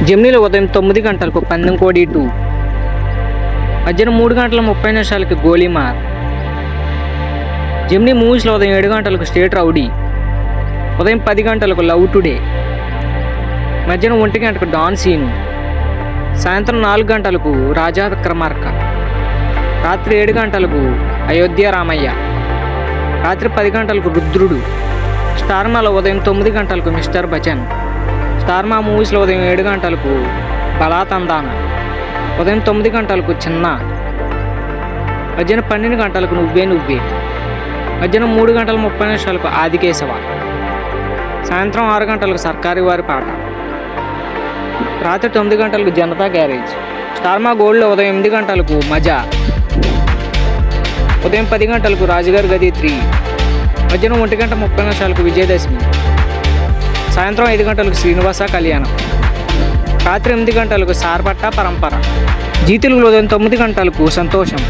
జెమినీలో ఉదయం 9 గంటలకు పందెం కోడి 2, మధ్యాహ్నం 3:30 గోలీమార్. జెమినీ మూవీస్లో ఉదయం 7 గంటలకు స్టేట్ రౌడీ, ఉదయం 10 గంటలకు లవ్ టుడే, మధ్యాహ్నం 1 గంటకు డాన్ సీను, సాయంత్రం 4 గంటలకు రాజా విక్రమార్క, రాత్రి 7 గంటలకు అయోధ్య రామయ్య, రాత్రి 10 గంటలకు రుద్రుడు. స్టార్ మాలో ఉదయం 9 గంటలకు మిస్టర్ బచ్చన్. స్టార్ మా మూవీస్లో ఉదయం 7 గంటలకు బలాతందాన, ఉదయం 9 గంటలకు చిన్న, మధ్యాహ్నం 12 గంటలకు నువ్వే నువ్వే, మధ్యాహ్నం 3:30 ఆదికేశవ, సాయంత్రం 6 గంటలకు సర్కారీ వారి పాట, రాత్రి 9 గంటలకు జనతా గ్యారేజ్. స్టార్ మా గోల్డ్లో ఉదయం 8 గంటలకు మజా, ఉదయం 10 గంటలకు రాజుగారి గది 3, మధ్యాహ్నం 1:30 విజయదశమి, సాయంత్రం 5 గంటలకు శ్రీనివాస కళ్యాణం, రాత్రి 8 గంటలకు సార్పట్ట పరంపర. జీ తెలుగులో ఉదయం 9 గంటలకు సంతోషం,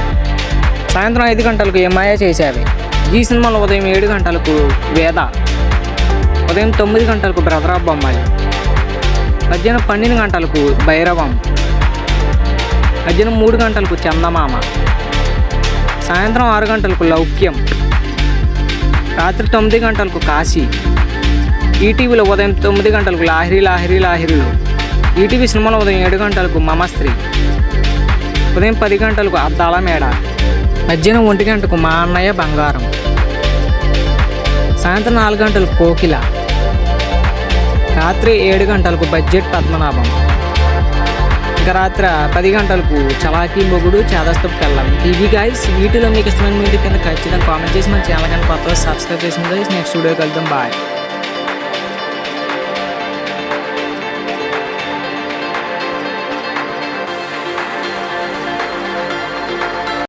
సాయంత్రం 5 గంటలకు ఏమాయ చేశావే. జీ సినిమాలో ఉదయం 7 గంటలకు వేద, ఉదయం 9 గంటలకు బ్రదర్ ఆఫ్ బొమ్మాయి, మధ్యాహ్నం 12 గంటలకు భైరవం, మధ్యాహ్నం 3 గంటలకు చందమామ, సాయంత్రం 6 గంటలకు లౌక్యం, రాత్రి 9 గంటలకు కాశీ. ఈటీవీలో ఉదయం 9 గంటలకు లాహిరి లాహిరి లాహిరిలో. ఈటీవీ సినిమాలో ఉదయం 7 గంటలకు మమశ్రీ, ఉదయం 10 గంటలకు అద్దాల మేడ, మధ్యాహ్నం 1 గంటకు మా అన్నయ్య బంగారం, సాయంత్రం 4 గంటలకు కోకిల, రాత్రి 7 గంటలకు బడ్జెట్ పద్మనాభం, ఇంకా రాత్రి 10 గంటలకు చలాకీ మొగుడు చేదస్తపు కళ్ళం. ఇవి గైస్, వీటిలో మీకు ఇష్టమైన మ్యూజిక్ కింద ఖచ్చితంగా కామెంట్ చేసి మన ఛానల్ కానీ కొత్తగా సబ్స్క్రైబ్ చేసిన గైస్. నెక్స్ట్ వీడియోకి వెళ్దాం. బాయ్.